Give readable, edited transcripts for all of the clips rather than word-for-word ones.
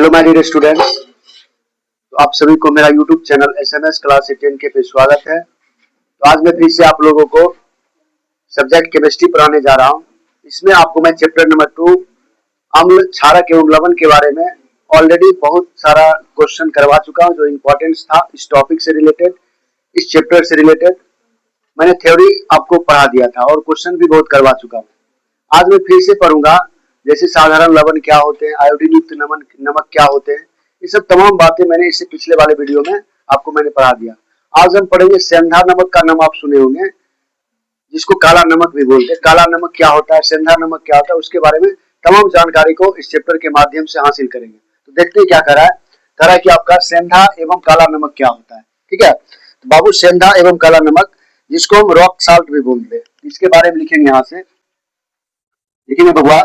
Hello my dear students, तो आप सभी को मेरा यूट्यूब चैनल एसएमएस क्लास 10 के पे स्वागत है। तो आज मैं फिर से आप लोगों को सब्जेक्ट केमिस्ट्री पढ़ाने जा रहा हूं। इसमें आपको मैं चैप्टर नंबर 2 अम्ल क्षारक एवं लवण के बारे में ऑलरेडी बहुत सारा क्वेश्चन करवा चुका हूं, जो इम्पोर्टेंस था इस टॉपिक से रिलेटेड, इस चैप्टर से रिलेटेड मैंने थ्योरी आपको पढ़ा दिया था और क्वेश्चन भी बहुत करवा चुका हूँ। आज मैं फिर से पढ़ूंगा, जैसे साधारण लवण क्या होते हैं, आयोडीन युक्त नमक क्या होते हैं, ये सब तमाम बातें मैंने इससे पिछले वाले वीडियो में आपको मैंने पढ़ा दिया। आज हम पढ़ेंगे सेंधा नमक का नाम आप सुने होंगे, जिसको काला नमक भी बोलते हैं। काला नमक क्या होता है, सेंधा नमक क्या होता है, उसके बारे में तमाम जानकारी को इस चैप्टर के माध्यम से हासिल करेंगे। तो देखते हैं क्या करा है कि आपका सेंधा एवं काला नमक क्या होता है। ठीक है, तो बाबू सेंधा एवं काला नमक, जिसको हम रॉक साल्ट भी बोलते हैं, इसके बारे में लिखेंगे। यहाँ से लिखेंगे बबुआ,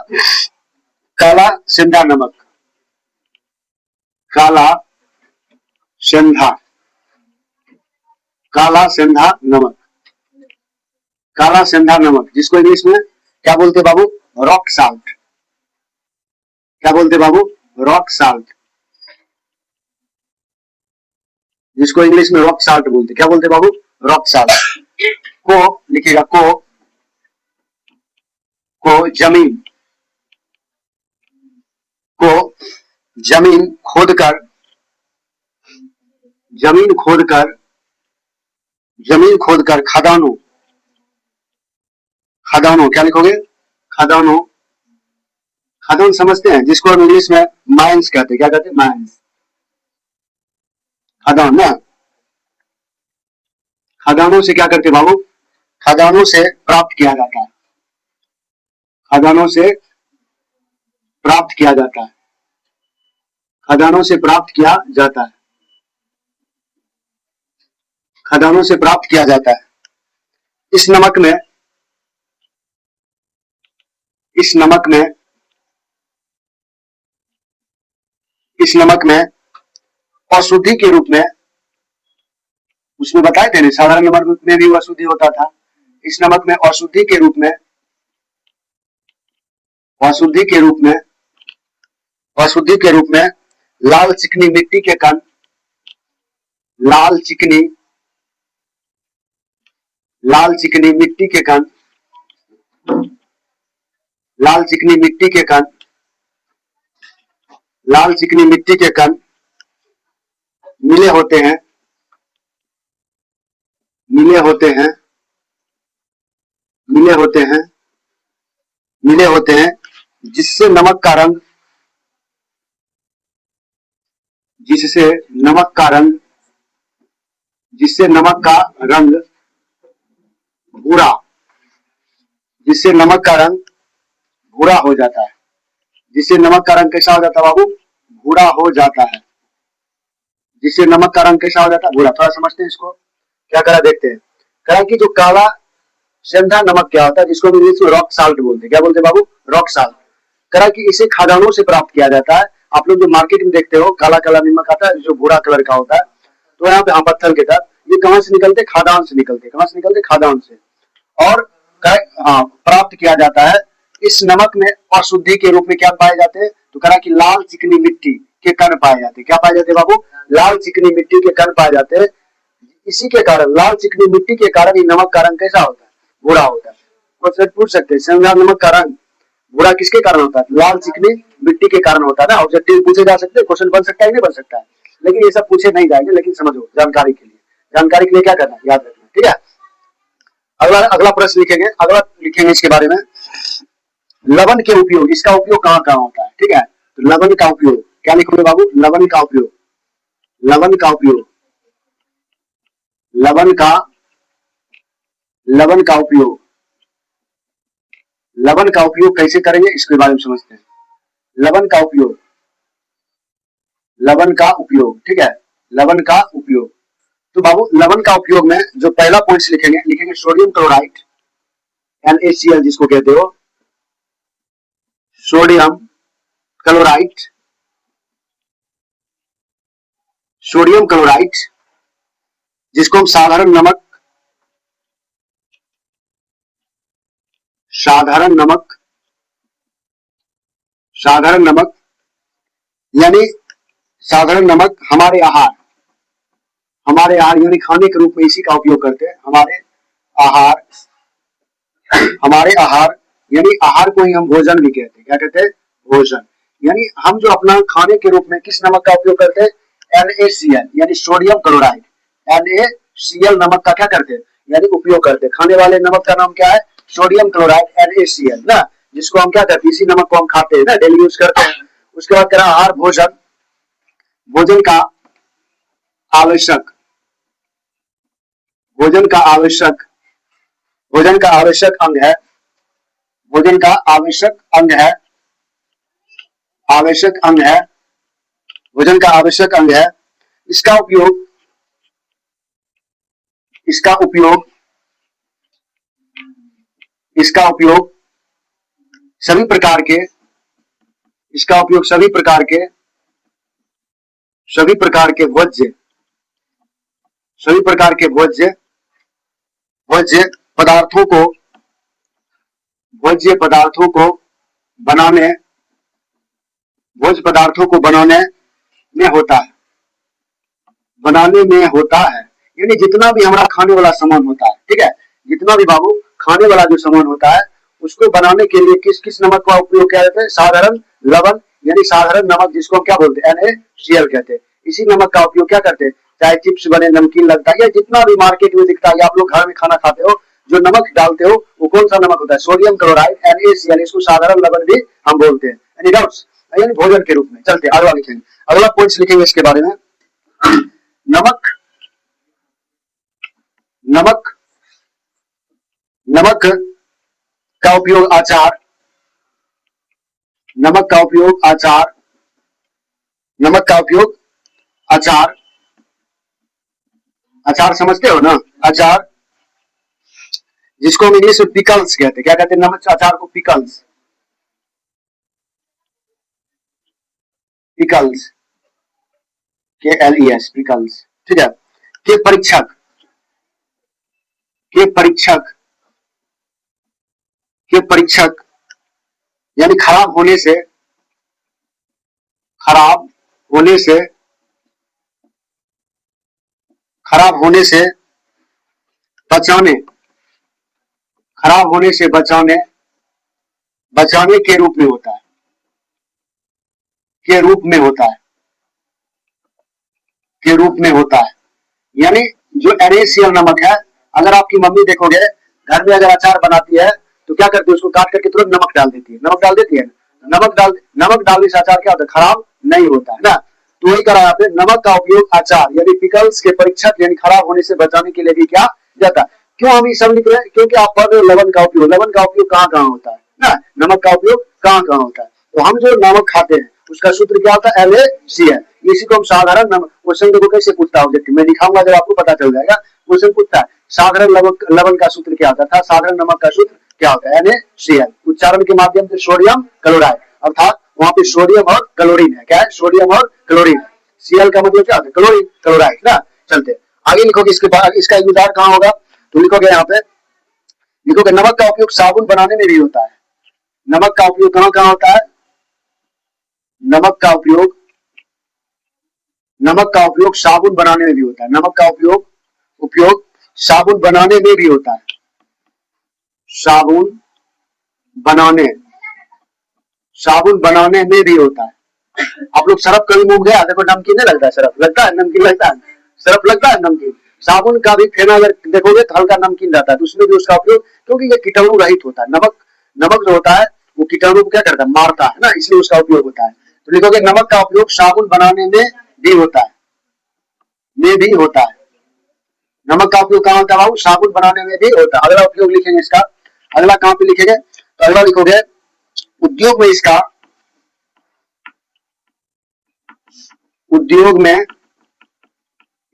काला सेंधा नमक, काला सेंधा, काला सेंधा नमक, काला सेंधा नमक, जिसको इंग्लिश में क्या बोलते बाबू, रॉक साल्ट। क्या बोलते बाबू, रॉक साल्ट, जिसको इंग्लिश में रॉक साल्ट बोलते। क्या बोलते बाबू, रॉक साल्ट। को लिखिएगा, को जमीन, को जमीन खोदकर, जमीन खोदकर, जमीन खोदकर खदानों, खदानों क्या लिखोगे, खदानों, खदान समझते हैं, जिसको हम इंग्लिश में माइंस कहते हैं। क्या कहते हैं, माइंस, खदान ना। खदानों से क्या करते बाबू, खदानों से प्राप्त किया जाता है, खदानों से प्राप्त किया जाता है, खदानों से प्राप्त किया जाता है, खदानों से प्राप्त किया जाता है। इस नमक में, इस नमक में, इस नमक में अशुद्धि के रूप में, उसमें बताए थे ना साधारण नमक में भी अशुद्धि होता था, इस नमक में अशुद्धि के रूप में, अशुद्धि के रूप में, अशुद्धि के रूप में लाल चिकनी मिट्टी के कण, लाल चिकनी, लाल चिकनी मिट्टी के कण, लाल चिकनी मिट्टी के कण, लाल चिकनी मिट्टी के कण मिले होते हैं, मिले होते हैं, मिले होते हैं, मिले होते हैं, जिससे नमक का रंग, जिससे नमक का रंग, जिससे नमक का रंग भूरा, जिससे नमक का रंग भूरा हो जाता है, जिससे नमक का रंग कैसा हो जाता है बाबू, भूरा हो जाता है, जिससे नमक का रंग कैसा हो जाता है, भूरा। थोड़ा समझते हैं इसको, क्या करा देखते हैं। कहा कि जो काला सेंधा नमक क्या होता है, जिसको इंग्लिश में रॉक साल्ट बोलते हैं। क्या बोलते हैं बाबू, रॉक साल्ट। कहा कि इसे खदानों से प्राप्त किया जाता है। आप लोग जो मार्केट में देखते हो काला काला नमक आता है, जो भूरा कलर का होता है, तो यहाँ पे पत्थर के तरफ, ये कहां से निकलते, खादान से निकलते। कहां से निकलते, खादान से। और प्राप्त किया जाता है। इस नमक में अशुद्धि के रूप में क्या पाए जाते हैं, तो कहा कि लाल चिकनी मिट्टी के कण पाए जाते हैं। क्या पाए जाते हैं बाबू, लाल चिकनी मिट्टी के कण पाए जाते हैं। इसी के कारण, लाल चिकनी मिट्टी के कारण, ये नमक का रंग कैसा होता है, भूरा होता है। क्वेश्चन पूछ सकते हैं, सेंधा नमक का रंग भूरा किसके कारण होता है, लाल चिकनी मिट्टी के कारण होता है ना। ऑब्जेक्टिव पूछे जा सकते हैं, क्वेश्चन बन सकता है, नहीं बन सकता है, लेकिन ये सब पूछे नहीं जाएंगे। लेकिन समझो, जानकारी के लिए, जानकारी के लिए क्या करना है, याद रखना। ठीक है, अगला अगला प्रश्न लिखेंगे, अगला लिखेंगे इसके बारे में, लवण के उपयोग, इसका उपयोग कहाँ कहाँ होता है। ठीक है, तो लवण का उपयोग क्या लिखोगे बाबू, लवण का उपयोग, लवण का उपयोग, लवण का, लवण का उपयोग, लवण का उपयोग कैसे करेंगे इसके बारे में समझते हैं। लवण का उपयोग, लवण का उपयोग, ठीक है, लवण का उपयोग। तो बाबू लवण का उपयोग में जो पहला पॉइंट लिखेंगे, लिखेंगे सोडियम क्लोराइड, NaCl जिसको कहते हो, सोडियम क्लोराइड, सोडियम क्लोराइड, जिसको हम साधारण नमक, साधारण नमक, साधारण नमक यानी साधारण नमक हमारे आहार यानी खाने के रूप में इसी का उपयोग करते हैं। आहार हमारे आहार यानी आहार को ही हम भोजन भी कहते हैं। क्या कहते हैं? भोजन। यानी हम जो अपना खाने के रूप में किस नमक का उपयोग करते हैं? NaCl यानी सोडियम क्लोराइड। NaCl नमक का क्या करते हैं? यानी उपयोग करते हैं। खाने वाले नमक का नाम क्या है? सोडियम क्लोराइड NaCl ना, जिसको हम क्या करते हैं? इसी नमक को हम खाते हैं ना, डेली यूज करते हैं। उसके बाद कह रहा आहार भोजन, भोजन का आवश्यक भोजन का आवश्यक भोजन का आवश्यक अंग है। भोजन का आवश्यक अंग है आवश्यक अंग है भोजन का आवश्यक अंग है। इसका उपयोग इसका उपयोग इसका उपयोग सभी प्रकार के इसका उपयोग सभी प्रकार के भोज्य पदार्थों को बनाने भोज्य पदार्थों को बनाने में होता है। यानी जितना भी हमारा खाने वाला सामान होता है, ठीक है, जितना भी बाबू खाने वाला जो सामान होता है, उसको बनाने के लिए किस किस नमक का उपयोग किया जाता है? साधारण लवण यानी साधारण नमक, जिसको हम क्या बोलते हैं? NaCl कहते हैं। इसी नमक का उपयोग क्या करते हैं? चाहे चिप्स बने, नमकीन लगता है, या जितना भी मार्केट में दिखता है, या आप लोग घर में खाना खाते हो, जो नमक डालते हो वो कौन सा नमक होता है? Sodium chloride NaCl। इसको साधारण लवण भी हम बोलते हैं। Any doubts? यानी भोजन के रूप में। चलते अगला लिखेंगे, अगला पॉइंट लिखेंगे इसके बारे में। नमक नमक नमक का उपयोग अचार नमक का उपयोग अचार नमक का उपयोग अचार अचार समझते हो ना? अचार, जिसको हम इंग्लिश में पिकल्स कहते हैं। क्या कहते हैं? नमक अचार को पिकल्स पिकल्स KLES पिकल्स, ठीक है। के परीक्षक के परीक्षक के परीक्षक यानी खराब होने से खराब होने से बचाने खराब होने से बचाने के रूप में होता है। के रूप में होता है। यानी जो NaCl नमक है, अगर आपकी मम्मी देखोगे घर में अगर अचार बनाती है तो क्या करती है? उसको काट करके तुरंत नमक डाल देती है। नमक डालने से अचार क्या होता है? खराब नहीं होता है ना। तो वही करा यहाँ पे, नमक का उपयोग अचार यानी पिकल्स के परीक्षक यानी खराब होने से बचाने के लिए भी क्या जाता है। क्यों हम ये सब लिख रहे हैं? क्योंकि आप पढ़ रहे हो लवण का उपयोग कहाँ कहाँ होता है ना, नमक का उपयोग कहाँ कहाँ होता है। तो हम जो नमक खाते हैं उसका सूत्र क्या होता है? NaCl। इसी को हम साधारण नमक, क्वेश्चन देखो कैसे पूछता है ऑब्जेक्टिव में, दिखाऊंगा जब आपको पता चल जाएगा। क्वेश्चन पूछता है साधारण लवण का सूत्र क्या होता था, साधारण नमक का सूत्र क्या होता है? NaCl। उच्चारण के माध्यम से सोडियम क्लोराइड, अर्थात वहां पे सोडियम और क्लोरीन है। क्या है? सोडियम और क्लोरीन। Cl का मतलब क्या होता है? क्लोरीन, क्लोराइड ना। चलते आगे लिखोगे, इसके बाद इसका उदाहरण कहाँ होगा? तो लिखोगे यहाँ पे, लिखोगे नमक का उपयोग साबुन बनाने में भी होता है। नमक का उपयोग कहाँ कहाँ होता है? नमक का उपयोग साबुन बनाने में भी होता है। नमक का उपयोग साबुन बनाने में भी होता है। साबुन बनाने में भी होता है। आप लोग सरफ कभी मुंह गया? देखो नमकीन नहीं लगता है, सरफ लगता है, नमकीन लगता है, सरफ लगता है, नमकीन। साबुन का भी फेना अगर देखोगे तो हल्का नमकीन रहता है, तो उसमें भी उसका उपयोग, क्योंकि ये कीटाणु रहित होता है। नमक जो होता है वो कीटाणु को क्या करता है? मारता है ना, इसलिए उसका उपयोग होता है। तो लिखोगे नमक का उपयोग साबुन बनाने में भी होता है। नमक का उपयोग कहाँ होता है बाबू? साबुन बनाने में भी होता है। अगला उपयोग लिखेंगे इसका, अगला कहाँ पे लिखेंगे? तो अगला लिखोगे उद्योग में इसका उद्योग में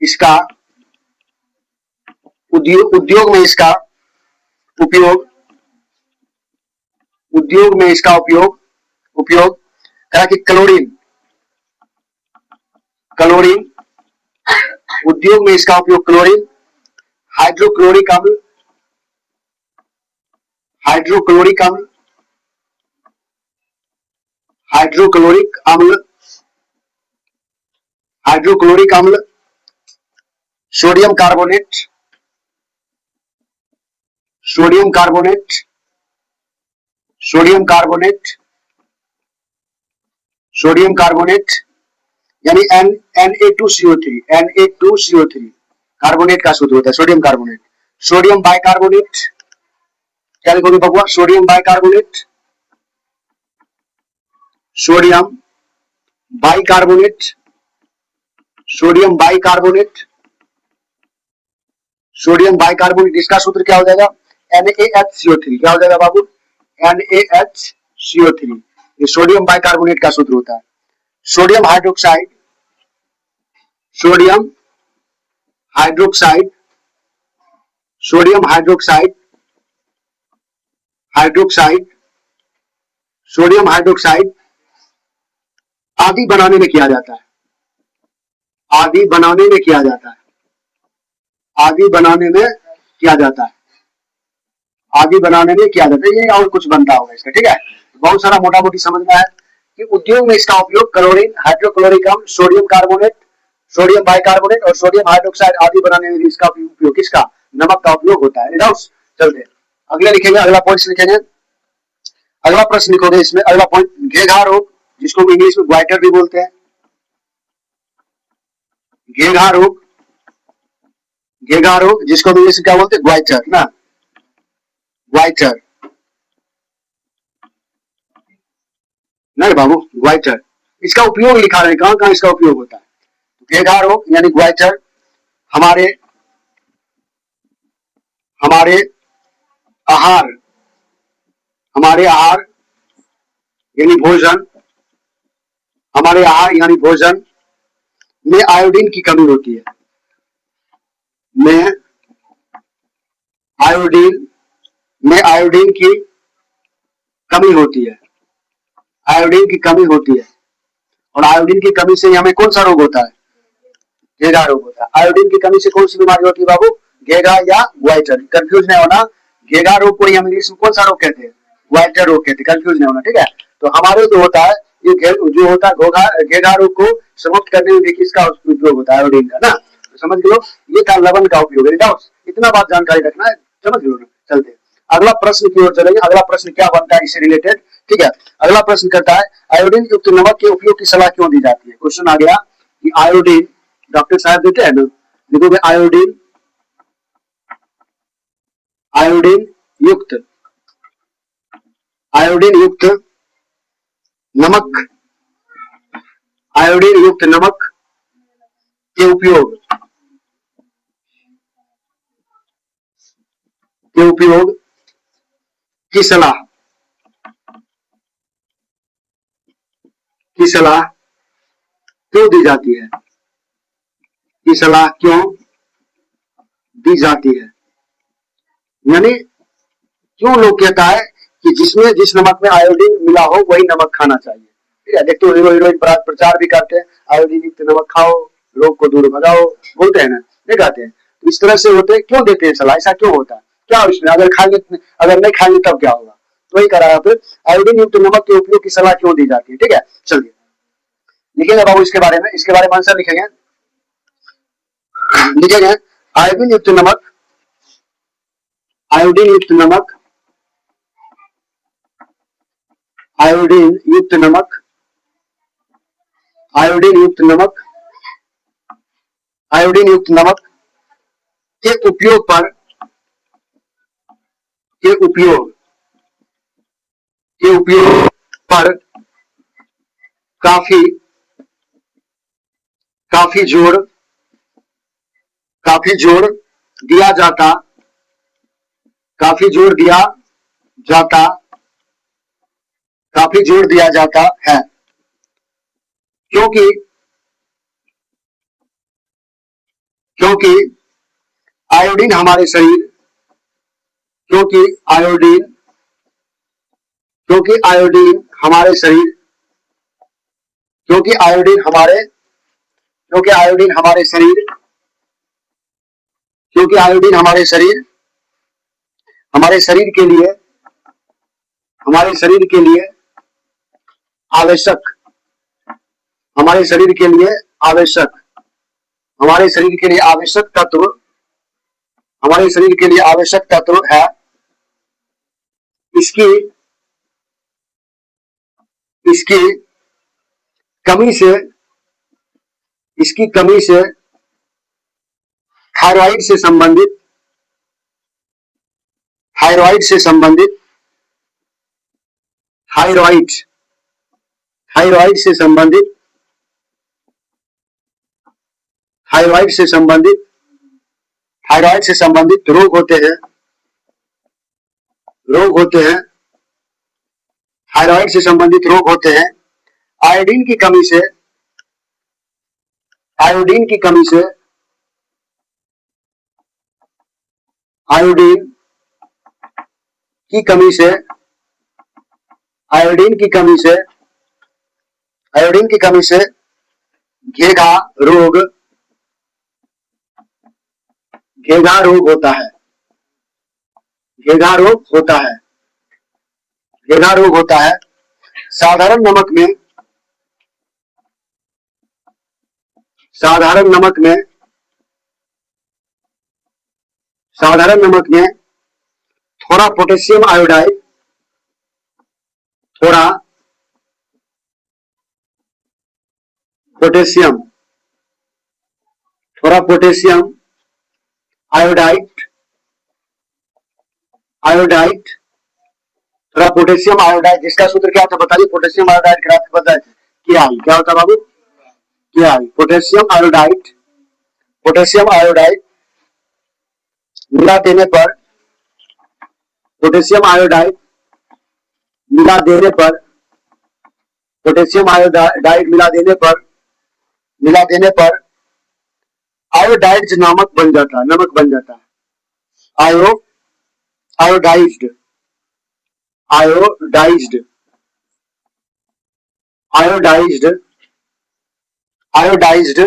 इसका उपयोग उपयोग करा कि क्लोरीन उद्योग में इसका उपयोग क्लोरीन, हाइड्रोक्लोरिक अम्ल हाइड्रोक्लोरिक अम्ल हाइड्रोक्लोरिक अम्ल हाइड्रोक्लोरिक अम्ल, sodium carbonate, sodium carbonate, sodium carbonate, sodium carbonate यानी Na2CO3, Na2CO3 कार्बोनेट का सूत्र होता है सोडियम कार्बोनेट। सोडियम बाइकार्बोनेट, क्या लिखोगे बबुआ? Sodium bicarbonate, sodium bicarbonate, sodium bicarbonate, sodium bicarbonate, इसका सूत्र क्या हो जाएगा? NaHCO3। क्या हो जाएगा बाबू? NaHCO3। ये सोडियम बाइकार्बोनेट का सूत्र होता है। Sodium hydroxide, sodium hydroxide, sodium hydroxide, hydroxide, sodium hydroxide आदि बनाने में किया जाता है, आदि बनाने में किया जाता है, आदि बनाने में किया जाता है, आदि बनाने में किया जाता है। ये और कुछ बनता होगा इसका, ठीक है। बहुत सारा मोटा मोटी समझना है कि उद्योग में इसका उपयोग क्लोरीन, हाइड्रोक्लोरिक अम्ल, सोडियम कार्बोनेट, सोडियम बाइकार्बोनेट और सोडियम हाइड्रोक्साइड आदि बनाने में भी इसका उपयोग, किसका? नमक का उपयोग होता है। चलते अगले लिखेंगे, अगला पॉइंट लिखेंगे, अगला प्रश्न लिखोगे इसमें। अगला पॉइंट, घेघा रोग, जिसको इंग्लिश में ग्वाइटर भी बोलते हैं। घेघा रोग, घेघा रोग जिसको इंग्लिश में क्या बोलते हैं? ग्वाइटर ना, ग्वाइटर नहीं बाबू, ग्वाइटर। इसका उपयोग लिखा है, कहां कहां इसका उपयोग होता है। घेघा रोग यानी ग्वाइटर हमारे हमारे आहार, हमारे आहार यानी भोजन, हमारे आहार यानी भोजन में आयोडीन की कमी होती है, में आयोडीन, में आयोडीन की कमी होती है, आयोडीन की कमी होती है। और आयोडीन की कमी से हमें कौन सा रोग होता है? घेघा रोग होता है। आयोडीन की कमी से कौन सी बीमारी होती है बाबू? घेघा या ग्वाइटर। कंफ्यूज नहीं होना, घेघा रोग को हम इंग्लिश में कौन सा रोग कहते हैं? ग्वाइटर रोग कहते हैं, कंफ्यूज नहीं होना, ठीक है। तो हमारे जो होता है, ये जो होता है घेघा रोग को समाप्त करने में भी किसका उपयोग होता है? आयोडीन का ना। तो समझ लो, ये था लवण का उपयोग। इतना बात जानकारी रखना है, समझ लो ना। चलते अगला प्रश्न की ओर चलेंगे। अगला प्रश्न क्या बनता है इससे रिलेटेड, ठीक है। अगला प्रश्न करता है, आयोडीन युक्त नमक के उपयोग की सलाह क्यों दी जाती है? क्वेश्चन आ गया कि आयोडीन, डॉक्टर साहब देते हैं ना, देखोगे आयोडीन, आयोडीन युक्त, आयोडीन युक्त नमक, आयोडीन युक्त नमक के उपयोग, के उपयोग की सलाह, की सलाह क्यों दी जाती है? की सलाह क्यों दी जाती है? यानी क्यों लोग कहता है कि जिसमें जिस नमक में आयोडीन मिला हो वही नमक खाना चाहिए, ठीक है। देखते हो हीरो हीरोइन प्रचार भी करते हैं, आयोडीन युक्त नमक खाओ, रोग को दूर भगाओ, बोलते हैं ना, नहीं कहते हैं। तो इस तरह से होते हैं, क्यों देते हैं सलाह? ऐसा क्यों होता है? क्या इसमें अगर खाएंगे, अगर नहीं खाएंगे तब क्या होगा? तो वही करा फिर, आयोडीन युक्त नमक के उपयोग की सलाह क्यों दी जाती है, ठीक है। चलिए लिखेंगे बाबू इसके बारे में, इसके बारे में आंसर लिखेंगे, लिखेंगे आयोडीन युक्त नमक, आयोडीन युक्त नमक, आयोडीन युक्त नमक, आयोडीन युक्त नमक, आयोडीन युक्त नमक के उपयोग पर, के उपयोग, के उपयोग पर काफी काफी जोर, काफी जोर दिया जाता, काफी जोर दिया जाता, काफी जोर दिया जाता है, क्योंकि क्योंकि आयोडीन हमारे शरीर, क्योंकि आयोडीन, क्योंकि आयोडीन हमारे शरीर, क्योंकि आयोडीन हमारे, क्योंकि आयोडीन हमारे शरीर, क्योंकि आयोडीन हमारे शरीर, हमारे शरीर के लिए, हमारे शरीर के लिए आवश्यक, हमारे शरीर के लिए आवश्यक हमारे शरीर के लिए आवश्यक तत्व, हमारे शरीर के लिए आवश्यक तत्व है। इसकी इसकी कमी से, इसकी कमी से थायराइड से संबंधित, थायराइड से संबंधित, थायराइड, थायराइड से संबंधित, थायराइड से संबंधित, थायराइड से संबंधित रोग होते हैं, रोग होते हैं, थायराइड से संबंधित रोग होते हैं। आयोडीन की कमी से, आयोडीन की कमी से, आयोडीन की कमी से, आयोडीन की कमी से, आयोडीन की कमी से घेघा रोग, घेघा रोग होता है, घेघा रोग होता है, घेघा रोग होता है। साधारण नमक में, साधारण नमक में, साधारण नमक में थोड़ा पोटेशियम आयोडाइड, थोड़ा पोटेशियम, थोड़ा पोटेशियम आयोडाइड, आयोडाइड, थोड़ा पोटेशियम आयोडाइड, जिसका सूत्र क्या होता है बताइए। पोटेशियम आयोडाइड का पता है क्या है, क्या होता है बाबू, क्या है पोटेशियम आयोडाइड, पोटेशियम आयोडाइड मिला देने पर, पोटेशियम आयोडाइड मिला देने पर, पोटेशियम आयोडाइड मिला देने पर, मिला देने पर आयोडाइड नमक बन जाता है, नमक बन जाता है। आयोडाइज्ड, आयोडाइज्ड, आयोडाइज्ड, आयोडाइज्ड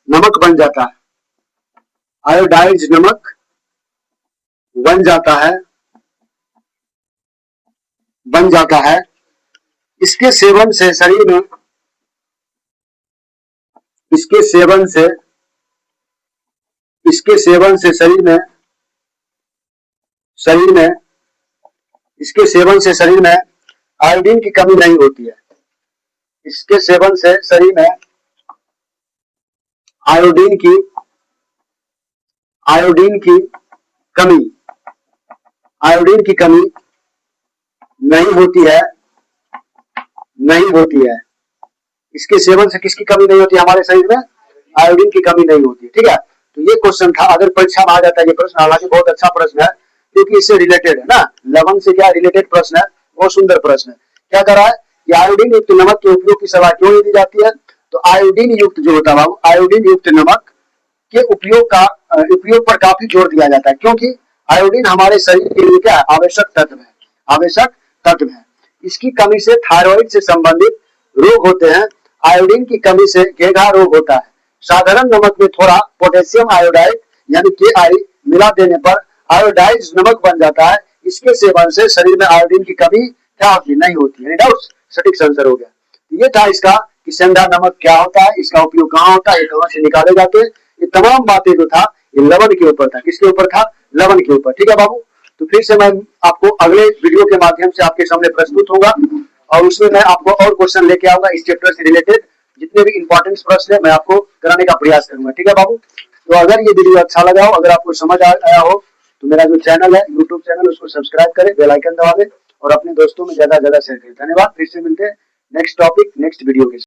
नमक बन जाता है, आयोडाइज्ड नमक बन जाता है, बन जाता है। इसके सेवन से शरीर में, इसके सेवन से, इसके सेवन से शरीर में, शरीर में, इसके सेवन से शरीर में आयोडीन की कमी नहीं होती है। इसके सेवन से शरीर में आयोडीन की, आयोडीन की कमी, आयोडीन की कमी नहीं होती है, नहीं होती है। इसके सेवन से किसकी कमी नहीं होती है हमारे शरीर में, आयोडीन की कमी नहीं होती है। ठीक है, तो ये क्वेश्चन था, अगर परीक्षा में आ जाता है ये प्रश्न, हालांकि बहुत अच्छा प्रश्न है क्योंकि इससे रिलेटेड है ना, लवण से क्या रिलेटेड प्रश्न है, बहुत सुंदर प्रश्न है। क्या कर रहा है कि आयोडीन युक्त नमक के उपयोग की सलाह क्यों नहीं दी जाती है। तो आयोडीन युक्त जो होता है बाबू, आयोडीन युक्त नमक के उपयोग पर काफी जोर दिया जाता है, क्योंकि आयोडीन हमारे शरीर के लिए क्या आवश्यक तत्व है, आवश्यक तत्व है। इसकी कमी से थायराइड से संबंधित रोग होते हैं। आयोडीन की कमी से घेघा रोग होता है। साधारण नमक में थोड़ा पोटेशियम आयोडाइड यानी KI मिला देने पर आयोडाइड नमक बन जाता है। इसके सेवन से शरीर में आयोडीन की कमी क्या होती नहीं होती है। डाउट, सटीक आंसर हो गया। ये था इसका कि सेंधा नमक क्या होता है, इसका उपयोग कहाँ होता है, कहाँ से निकाले जाते हैं। ये तमाम बातें जो था ये लवण के ऊपर था। किसके ऊपर था, लवण के ऊपर। ठीक है बाबू, तो फिर से मैं आपको अगले वीडियो के माध्यम से आपके सामने प्रस्तुत होगा और उसमें मैं आपको और क्वेश्चन लेके आऊंगा इस चैप्टर से रिलेटेड। जितने भी इंपॉर्टेंट प्रश्न है मैं आपको कराने का प्रयास करूंगा। ठीक है बाबू, तो अगर ये वीडियो अच्छा लगा हो, अगर आपको समझ आया हो तो मेरा जो चैनल है यूट्यूब चैनल उसको सब्सक्राइब करें, बेल आइकन दबा दें और अपने दोस्तों में ज्यादा से ज्यादा शेयर करें। धन्यवाद। फिर से मिलते हैं नेक्स्ट टॉपिक नेक्स्ट वीडियो के साथ।